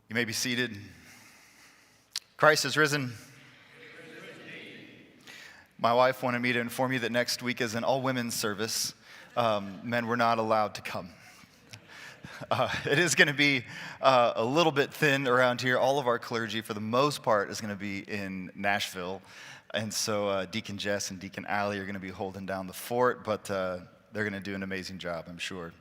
You may be seated. Christ is risen. My wife wanted me to inform you that next week is an all-women's service. Men were not allowed to come. It is going to be a little bit thin around here. All of our clergy, for the most part, is going to be in Nashville. And so Deacon Jess and Deacon Allie are going to be holding down the fort, but they're going to do an amazing job, I'm sure.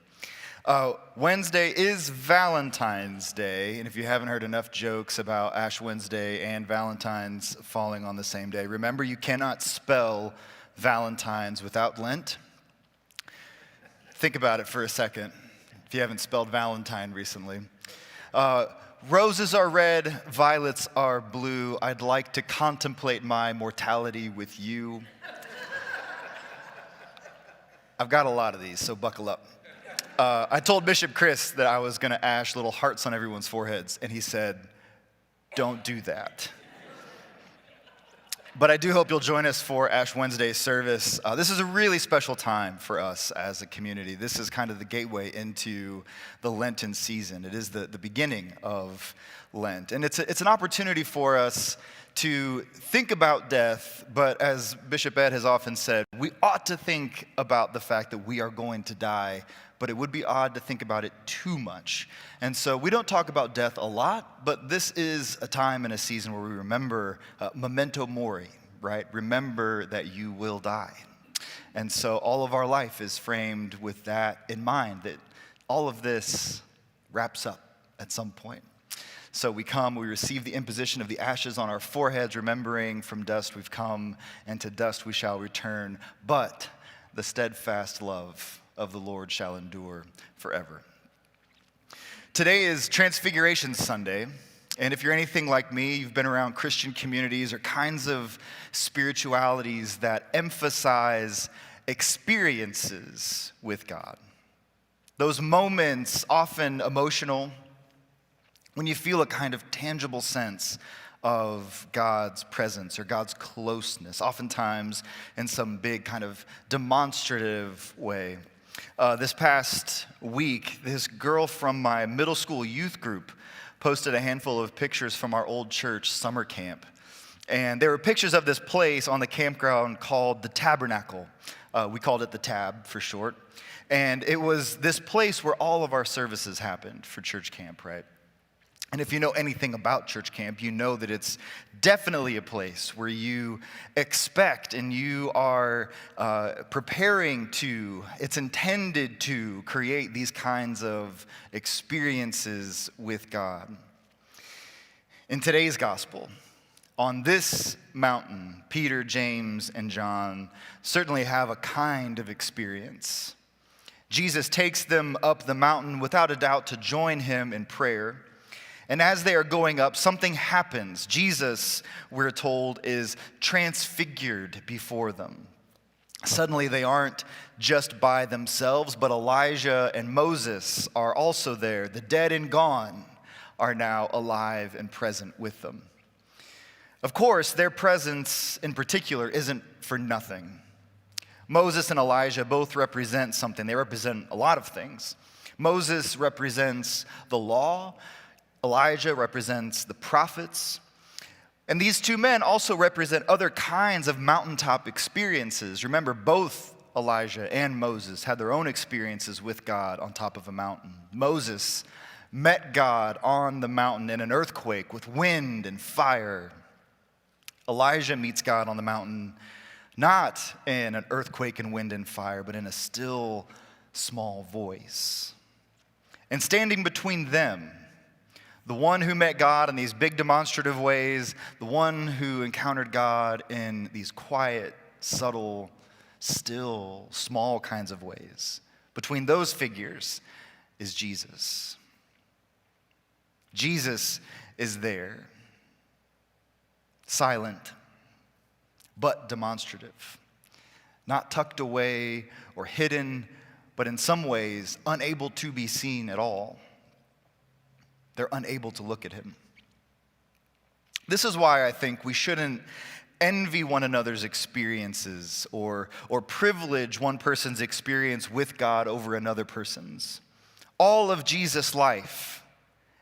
Wednesday is Valentine's Day, and if you haven't heard enough jokes about Ash Wednesday and Valentine's falling on the same day, remember you cannot spell Valentine's without Lent. Think about it for a second, if you haven't spelled Valentine recently. Roses are red, violets are blue. I'd like to contemplate my mortality with you. I've got a lot of these, so buckle up. I told Bishop Chris that I was going to ash little hearts on everyone's foreheads, and he said, don't do that. But I do hope you'll join us for Ash Wednesday service. This is a really special time for us as a community. This is kind of the gateway into the Lenten season. It is the beginning of Lent. And it's an opportunity for us to think about death, but as Bishop Ed has often said, we ought to think about the fact that we are going to die, but it would be odd to think about it too much. And so we don't talk about death a lot, but this is a time and a season where we remember memento mori, right? Remember that you will die. And so all of our life is framed with that in mind, that all of this wraps up at some point. So we come, we receive the imposition of the ashes on our foreheads, remembering from dust we've come, and to dust we shall return. But the steadfast love of the Lord shall endure forever. Today is Transfiguration Sunday, and if you're anything like me, you've been around Christian communities or kinds of spiritualities that emphasize experiences with God. Those moments, often emotional, when you feel a kind of tangible sense of God's presence or God's closeness, oftentimes in some big kind of demonstrative way. This past week, this girl from my middle school youth group posted a handful of pictures from our old church summer camp. And there were pictures of this place on the campground called the Tabernacle. We called it the Tab for short. And it was this place where all of our services happened for church camp, right? And if you know anything about church camp, you know that it's definitely a place where you expect and you are preparing to, it's intended to create these kinds of experiences with God. In today's gospel, on this mountain, Peter, James, and John certainly have a kind of experience. Jesus takes them up the mountain without a doubt to join him in prayer. And as they are going up, something happens. Jesus, we're told, is transfigured before them. Suddenly they aren't just by themselves, but Elijah and Moses are also there. The dead and gone are now alive and present with them. Of course, their presence in particular isn't for nothing. Moses and Elijah both represent something. They represent a lot of things. Moses represents the law. Elijah represents the prophets. And these two men also represent other kinds of mountaintop experiences. Remember, both Elijah and Moses had their own experiences with God on top of a mountain. Moses met God on the mountain in an earthquake with wind and fire. Elijah meets God on the mountain not in an earthquake and wind and fire, but in a still, small voice. And standing between them, the one who met God in these big demonstrative ways, the one who encountered God in these quiet, subtle, still, small kinds of ways. Between those figures is Jesus. Jesus is there, silent, but demonstrative, not tucked away or hidden, but in some ways unable to be seen at all. They're unable to look at him. This is why I think we shouldn't envy one another's experiences or privilege one person's experience with God over another person's. All of Jesus' life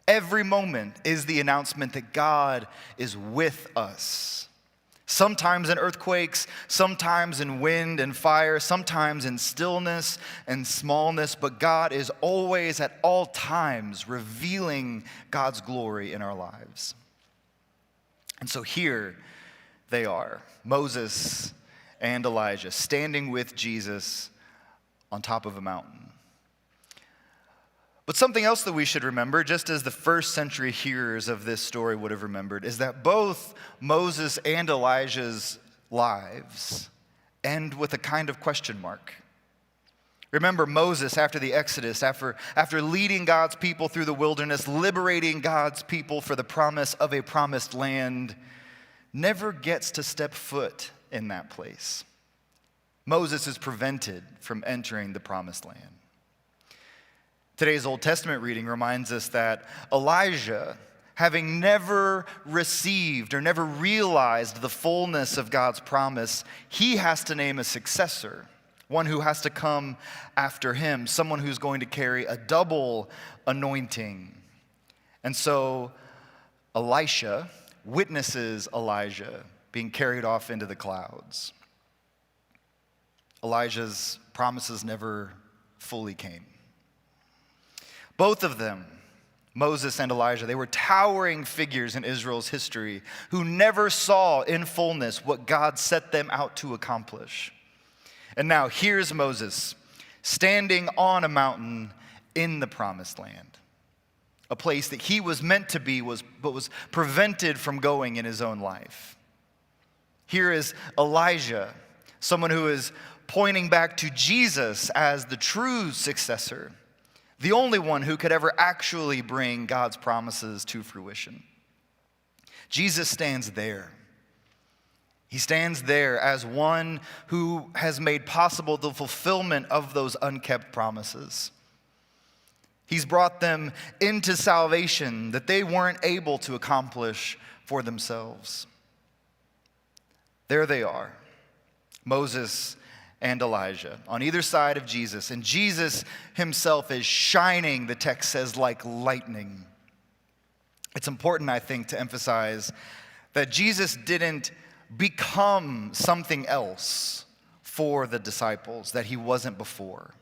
Every moment is the announcement that God is with us. Sometimes in earthquakes, sometimes in wind and fire, sometimes in stillness and smallness, but God is always at all times revealing God's glory in our lives. And so here they are, Moses and Elijah, standing with Jesus on top of a mountain. But something else that we should remember, just as the first century hearers of this story would have remembered, is that both Moses and Elijah's lives end with a kind of question mark. Remember Moses after the Exodus, after leading God's people through the wilderness, liberating God's people for the promise of a promised land, never gets to step foot in that place. Moses is prevented from entering the promised land. Today's Old Testament reading reminds us that Elijah, having never received or never realized the fullness of God's promise, he has to name a successor, one who has to come after him, someone who's going to carry a double anointing. And so Elisha witnesses Elijah being carried off into the clouds. Elijah's promises never fully came. Both of them, Moses and Elijah, they were towering figures in Israel's history who never saw in fullness what God set them out to accomplish. And now here's Moses standing on a mountain in the promised land, a place that he was meant to be, but was prevented from going in his own life. Here is Elijah, someone who is pointing back to Jesus as the true successor, the only one who could ever actually bring God's promises to fruition. Jesus stands there. He stands there as one who has made possible the fulfillment of those unkept promises. He's brought them into salvation that they weren't able to accomplish for themselves. There they are, Moses and Elijah, on either side of Jesus. And Jesus himself is shining, the text says, like lightning. It's important, I think, to emphasize that Jesus didn't become something else for the disciples that he wasn't before.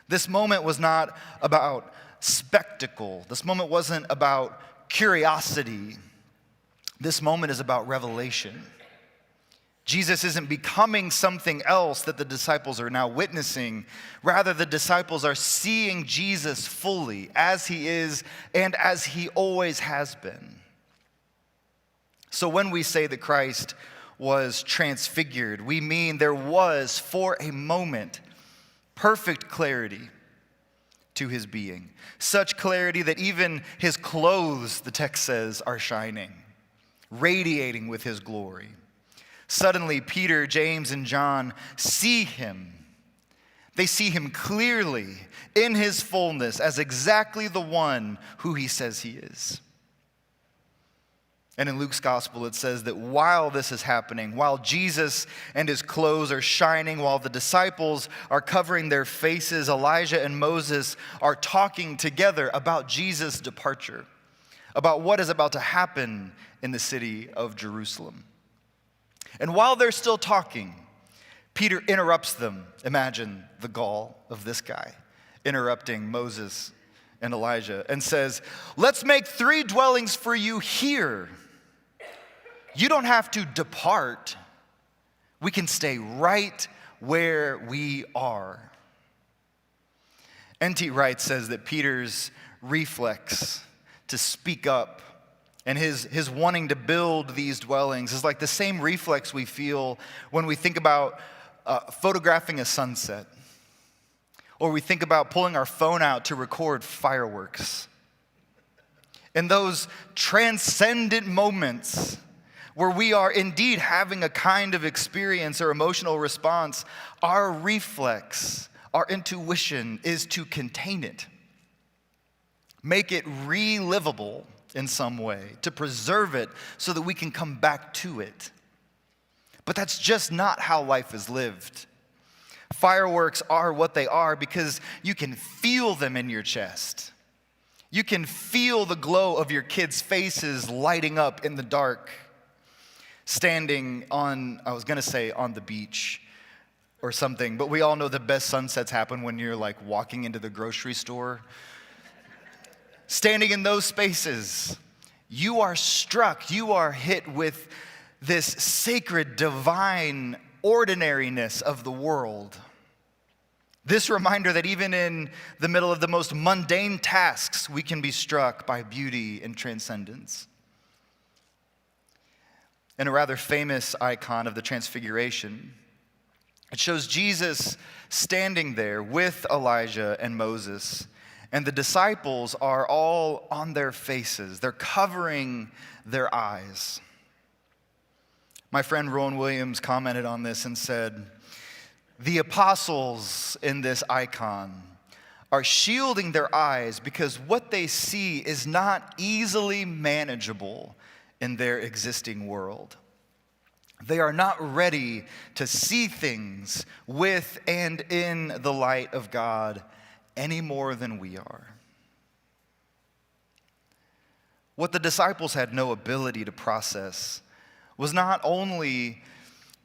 This moment was not about spectacle. This moment wasn't about curiosity. This moment is about revelation. Jesus isn't becoming something else that the disciples are now witnessing. Rather, the disciples are seeing Jesus fully as he is and as he always has been. So when we say that Christ was transfigured, we mean there was, for a moment, perfect clarity to his being. Such clarity that even his clothes, the text says, are shining, radiating with his glory. Suddenly, Peter, James, and John see him. They see him clearly in his fullness as exactly the one who he says he is. And in Luke's gospel, it says that while this is happening, while Jesus and his clothes are shining, while the disciples are covering their faces, Elijah and Moses are talking together about Jesus' departure, about what is about to happen in the city of Jerusalem. And while they're still talking, Peter interrupts them. Imagine the gall of this guy interrupting Moses and Elijah and says, "Let's make 3 dwellings for you here. You don't have to depart. We can stay right where we are." N.T. Wright says that Peter's reflex to speak up and his wanting to build these dwellings is like the same reflex we feel when we think about photographing a sunset, or we think about pulling our phone out to record fireworks. In those transcendent moments where we are indeed having a kind of experience or emotional response, our reflex, our intuition is to contain it, make it relivable in some way, to preserve it so that we can come back to it. But that's just not how life is lived. Fireworks are what they are because you can feel them in your chest. You can feel the glow of your kids' faces lighting up in the dark, standing on, I was going to say on the beach or something, but we all know the best sunsets happen when you're like walking into the grocery store. Standing in those spaces, you are struck, you are hit with this sacred, divine ordinariness of the world. This reminder that even in the middle of the most mundane tasks, we can be struck by beauty and transcendence. In a rather famous icon of the Transfiguration, it shows Jesus standing there with Elijah and Moses, and the disciples are all on their faces. They're covering their eyes. My friend Rowan Williams commented on this and said, the apostles in this icon are shielding their eyes because what they see is not easily manageable in their existing world. They are not ready to see things with and in the light of God any more than we are. What the disciples had no ability to process was not only,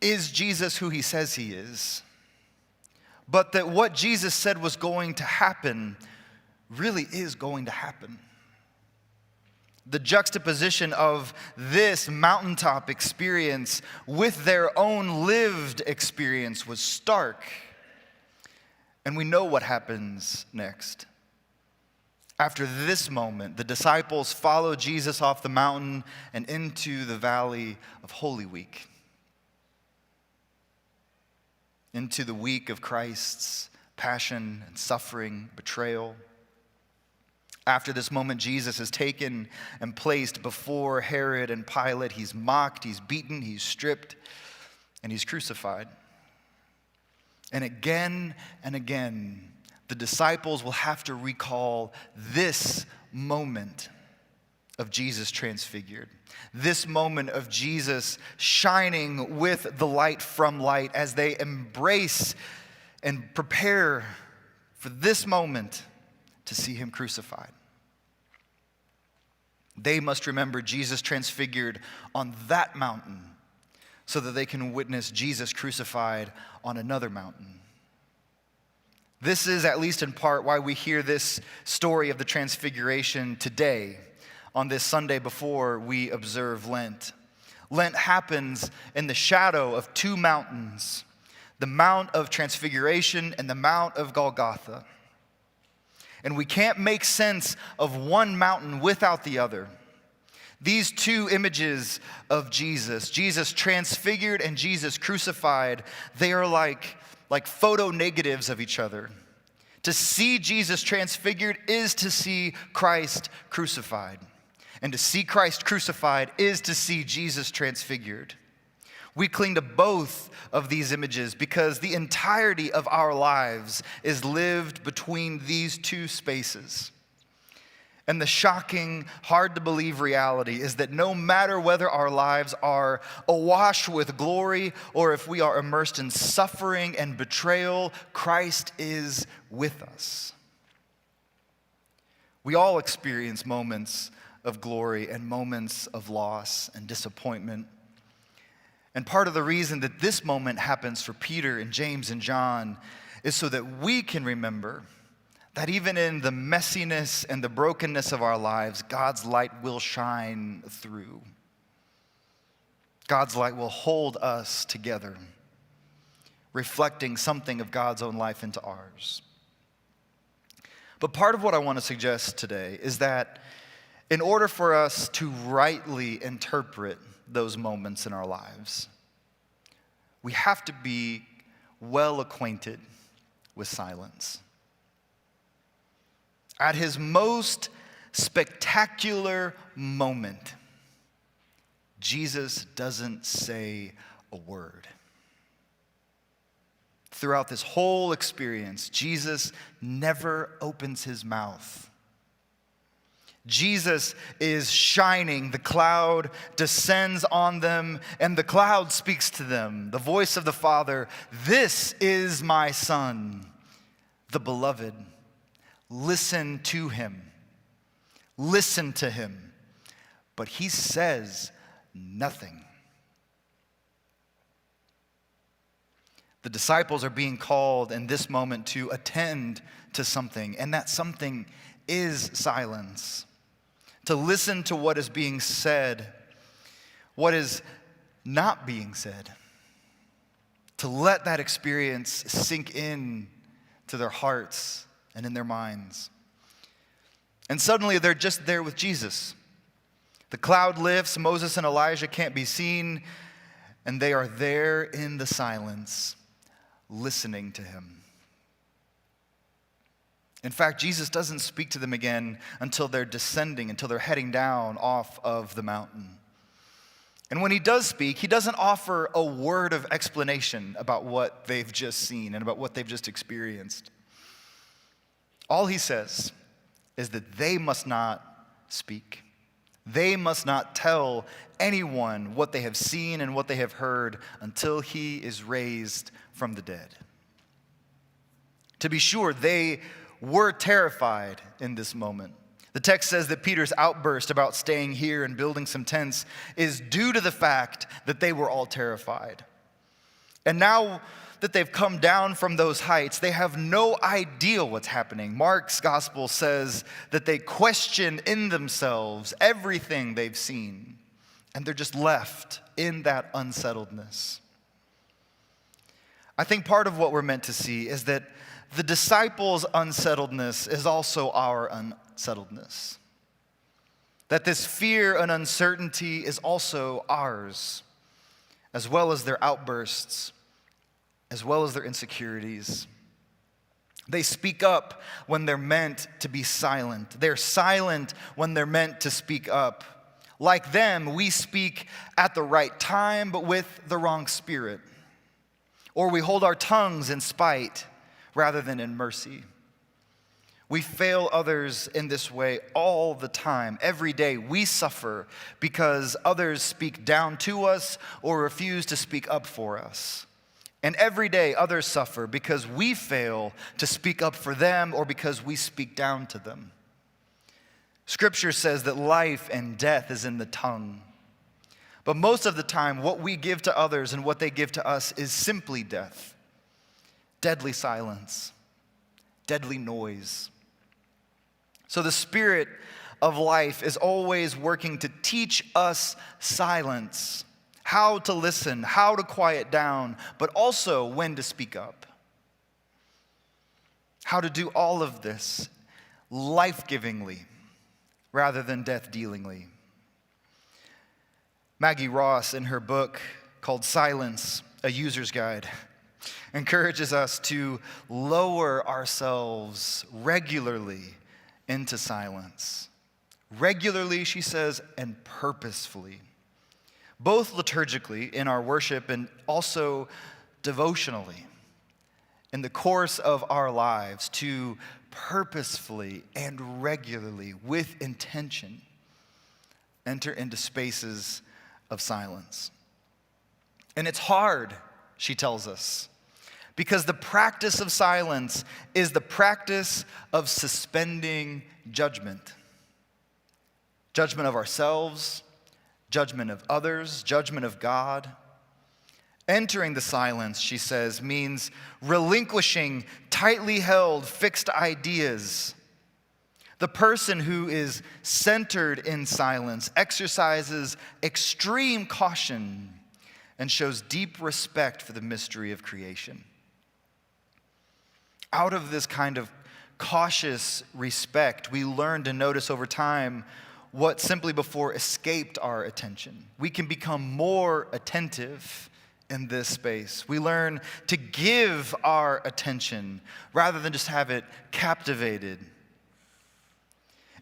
is Jesus who he says he is, but that what Jesus said was going to happen really is going to happen. The juxtaposition of this mountaintop experience with their own lived experience was stark. And we know what happens next. After this moment, the disciples follow Jesus off the mountain and into the valley of Holy Week, into the week of Christ's passion and suffering, betrayal. After this moment, Jesus is taken and placed before Herod and Pilate. He's mocked, he's beaten, he's stripped, and he's crucified. And again, the disciples will have to recall this moment of Jesus transfigured. This moment of Jesus shining with the light from light as they embrace and prepare for this moment to see him crucified. They must remember Jesus transfigured on that mountain so that they can witness Jesus crucified on another mountain. This is, at least in part, why we hear this story of the Transfiguration today, on this Sunday before we observe Lent. Lent happens in the shadow of two mountains, the Mount of Transfiguration and the Mount of Golgotha. And we can't make sense of one mountain without the other. These two images of Jesus transfigured and Jesus crucified, they are like photo negatives of each other. To see Jesus transfigured is to see Christ crucified. And to see Christ crucified is to see Jesus transfigured. We cling to both of these images because the entirety of our lives is lived between these two spaces. And the shocking, hard to believe reality is that no matter whether our lives are awash with glory or if we are immersed in suffering and betrayal, Christ is with us. We all experience moments of glory and moments of loss and disappointment. And part of the reason that this moment happens for Peter and James and John is so that we can remember that even in the messiness and the brokenness of our lives, God's light will shine through. God's light will hold us together, reflecting something of God's own life into ours. But part of what I want to suggest today is that in order for us to rightly interpret those moments in our lives, we have to be well acquainted with silence. At his most spectacular moment, Jesus doesn't say a word. Throughout this whole experience, Jesus never opens his mouth. Jesus is shining. The cloud descends on them, and the cloud speaks to them. The voice of the Father, "This is my Son, the beloved. Listen to him." Listen to him. But he says nothing. The disciples are being called in this moment to attend to something, and that something is silence. To listen to what is being said, what is not being said. To let that experience sink in to their hearts and in their minds. And suddenly they're just there with Jesus. The cloud lifts, Moses and Elijah can't be seen, and they are there in the silence, listening to him. In fact, Jesus doesn't speak to them again until they're descending, until they're heading down off of the mountain. And when he does speak, he doesn't offer a word of explanation about what they've just seen and about what they've just experienced. All he says is that they must not speak. They must not tell anyone what they have seen and what they have heard until he is raised from the dead. To be sure, they were terrified in this moment. The text says that Peter's outburst about staying here and building some tents is due to the fact that they were all terrified. And now that they've come down from those heights, they have no idea what's happening. Mark's gospel says that they question in themselves everything they've seen, and they're just left in that unsettledness. I think part of what we're meant to see is that the disciples' unsettledness is also our unsettledness. That this fear and uncertainty is also ours, as well as their outbursts, as well as their insecurities. They speak up when they're meant to be silent. They're silent when they're meant to speak up. Like them, we speak at the right time, but with the wrong spirit. Or we hold our tongues in spite rather than in mercy. We fail others in this way all the time. Every day we suffer because others speak down to us or refuse to speak up for us. And every day others suffer because we fail to speak up for them or because we speak down to them. Scripture says that life and death is in the tongue. But most of the time, what we give to others and what they give to us is simply death. Deadly silence. Deadly noise. So the Spirit of life is always working to teach us silence. How to listen, how to quiet down, but also when to speak up. How to do all of this life-givingly rather than death-dealingly. Maggie Ross, in her book called Silence, A User's Guide, encourages us to lower ourselves regularly into silence. Regularly, she says, and purposefully. Both liturgically in our worship and also devotionally in the course of our lives, to purposefully and regularly, with intention, enter into spaces of silence. And it's hard, she tells us, because the practice of silence is the practice of suspending judgment. Judgment of ourselves, judgment of others, judgment of God. Entering the silence, she says, means relinquishing tightly held, fixed ideas. The person who is centered in silence exercises extreme caution and shows deep respect for the mystery of creation. Out of this kind of cautious respect, we learn to notice over time what simply before escaped our attention. We can become more attentive in this space. We learn to give our attention rather than just have it captivated.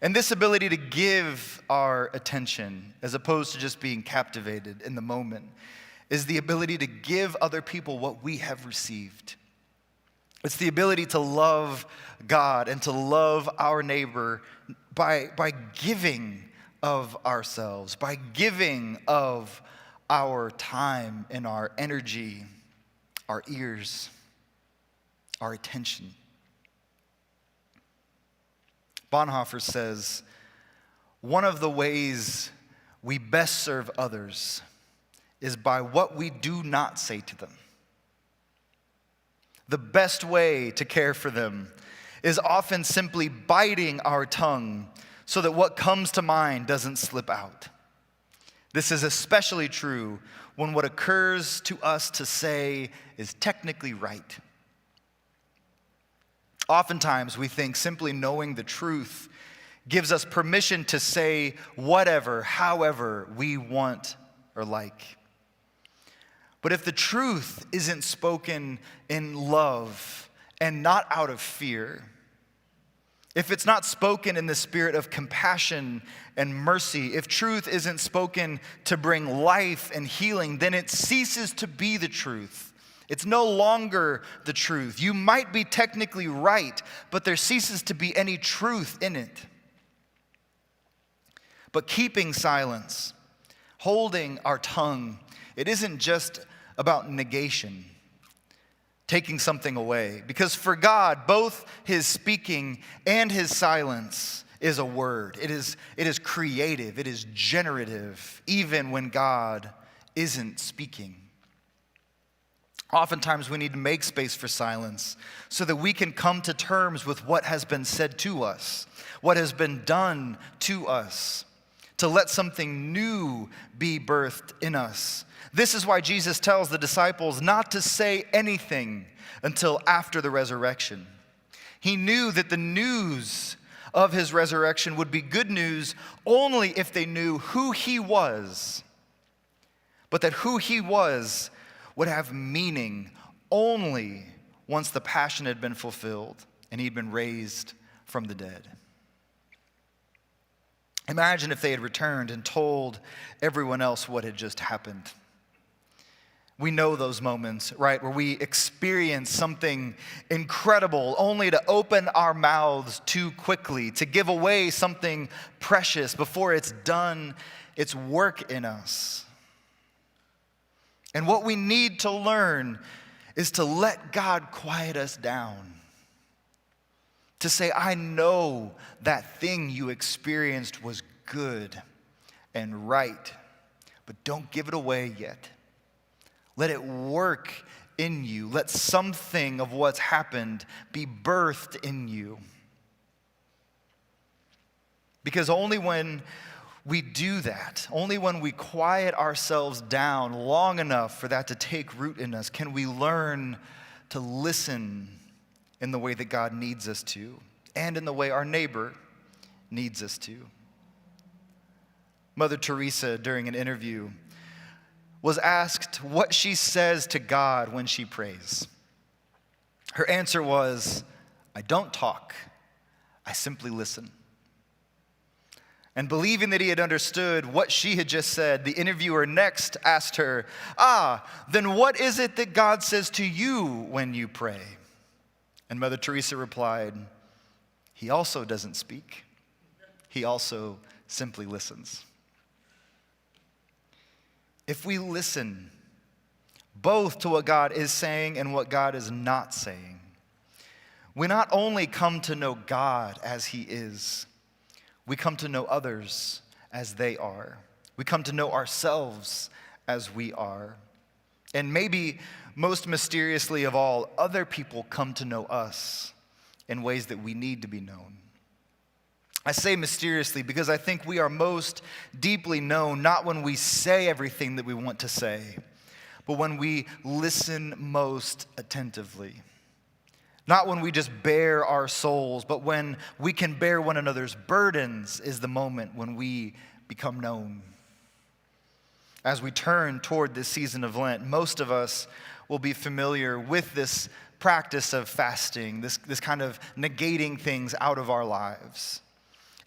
And this ability to give our attention, as opposed to just being captivated in the moment, is the ability to give other people what we have received. It's the ability to love God and to love our neighbor by giving of ourselves, by giving of our time and our energy, our ears, our attention. Bonhoeffer says, One of the ways we best serve others is by what we do not say to them. The best way to care for them is often simply biting our tongue so that what comes to mind doesn't slip out. This is especially true when what occurs to us to say is technically right. Oftentimes, we think simply knowing the truth gives us permission to say whatever, however we want or like. But if the truth isn't spoken in love and not out of fear, if it's not spoken in the spirit of compassion and mercy, if truth isn't spoken to bring life and healing, then it ceases to be the truth. It's no longer the truth. You might be technically right, but there ceases to be any truth in it. But keeping silence, holding our tongue, it isn't just about negation, taking something away. Because for God, both his speaking and his silence is a word. It is creative, it is generative, even when God isn't speaking. Oftentimes we need to make space for silence so that we can come to terms with what has been said to us, what has been done to us, to let something new be birthed in us. This is why Jesus tells the disciples not to say anything until after the resurrection. He knew that the news of his resurrection would be good news only if they knew who he was, but that who he was would have meaning only once the passion had been fulfilled and he'd been raised from the dead. Imagine if they had returned and told everyone else what had just happened. We know those moments, right, where we experience something incredible only to open our mouths too quickly, to give away something precious before it's done its work in us. And what we need to learn is to let God quiet us down. To say, I know that thing you experienced was good and right, but don't give it away yet. Let it work in you. Let something of what's happened be birthed in you. Because only when we do that, only when we quiet ourselves down long enough for that to take root in us, can we learn to listen in the way that God needs us to, and in the way our neighbor needs us to. Mother Teresa, during an interview, was asked what she says to God when she prays. Her answer was, I don't talk, I simply listen. And believing that he had understood what she had just said, the interviewer next asked her, then what is it that God says to you when you pray? And Mother Teresa replied, he also doesn't speak. He also simply listens. If we listen both to what God is saying and what God is not saying, we not only come to know God as he is, we come to know others as they are. We come to know ourselves as we are. And maybe most mysteriously of all, other people come to know us in ways that we need to be known. I say mysteriously because I think we are most deeply known not when we say everything that we want to say, but when we listen most attentively. Not when we just bare our souls, but when we can bear one another's burdens is the moment when we become known. As we turn toward this season of Lent, most of us will be familiar with this practice of fasting, this kind of negating things out of our lives.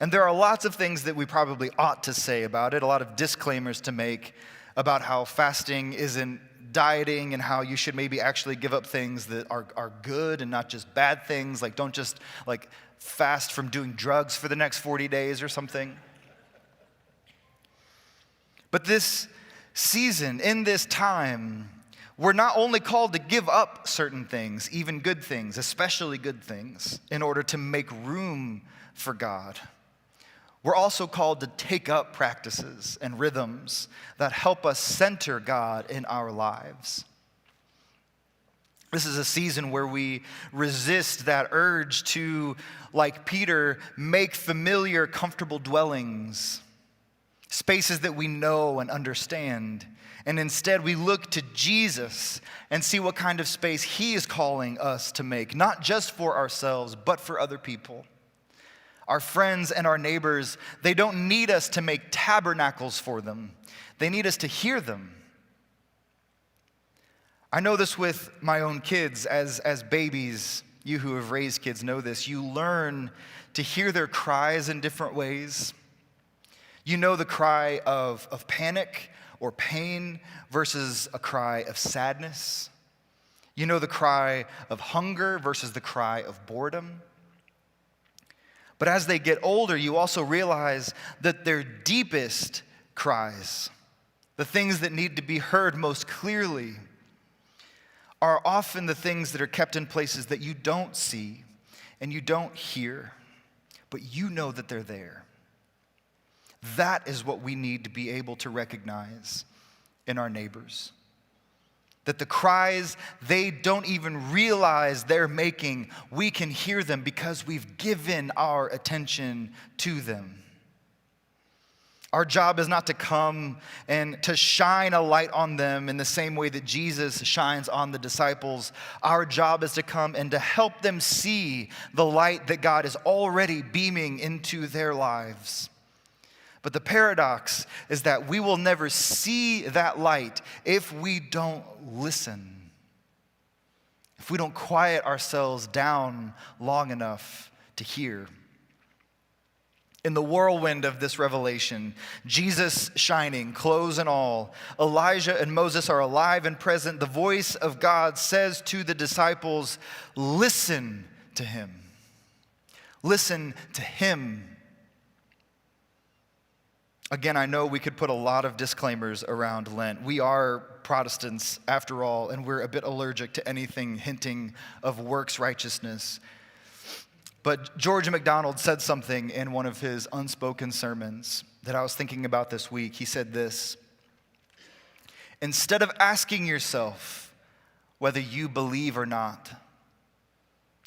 And there are lots of things that we probably ought to say about it, a lot of disclaimers to make about how fasting isn't dieting and how you should maybe actually give up things that are good and not just bad things, like don't just like fast from doing drugs for the next 40 days or something. But this season, in this time, we're not only called to give up certain things, even good things, especially good things, in order to make room for God. we're also called to take up practices and rhythms that help us center God in our lives. This is a season where we resist that urge to, like Peter, make familiar, comfortable dwellings, spaces that we know and understand. And instead, we look to Jesus and see what kind of space he is calling us to make, not just for ourselves, but for other people. Our friends and our neighbors, they don't need us to make tabernacles for them. They need us to hear them. I know this with my own kids as babies. You who have raised kids know this. You learn to hear their cries in different ways. You know the cry of panic or pain versus a cry of sadness. You know the cry of hunger versus the cry of boredom. But as they get older, you also realize that their deepest cries, the things that need to be heard most clearly, are often the things that are kept in places that you don't see and you don't hear, but you know that they're there. That is what we need to be able to recognize in our neighbors. That the cries they don't even realize they're making, we can hear them because we've given our attention to them. Our job is not to come and to shine a light on them in the same way that Jesus shines on the disciples. Our job is to come and to help them see the light that God is already beaming into their lives. But the paradox is that we will never see that light if we don't listen, if we don't quiet ourselves down long enough to hear. In the whirlwind of this revelation, Jesus shining, clothes and all, Elijah and Moses are alive and present. The voice of God says to the disciples, listen to him. Listen to him. Again, I know we could put a lot of disclaimers around Lent. We are Protestants, after all, and we're a bit allergic to anything hinting of works righteousness. But George MacDonald said something in one of his unspoken sermons that I was thinking about this week. He said this: instead of asking yourself whether you believe or not,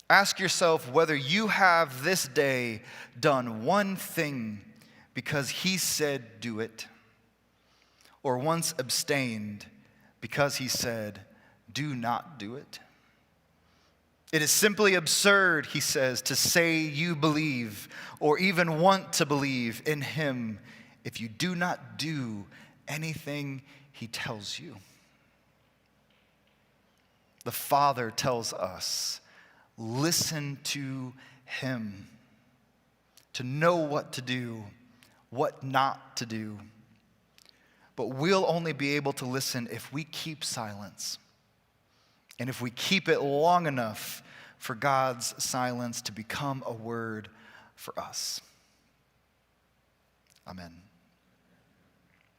ask yourself whether you have this day done one thing because he said do it, or once abstained because he said do not do it. It is simply absurd, he says, to say you believe or even want to believe in him if you do not do anything he tells you. The Father tells us, listen to him, to know what to do, what not to do. But we'll only be able to listen if we keep silence. And if we keep it long enough for God's silence to become a word for us. Amen.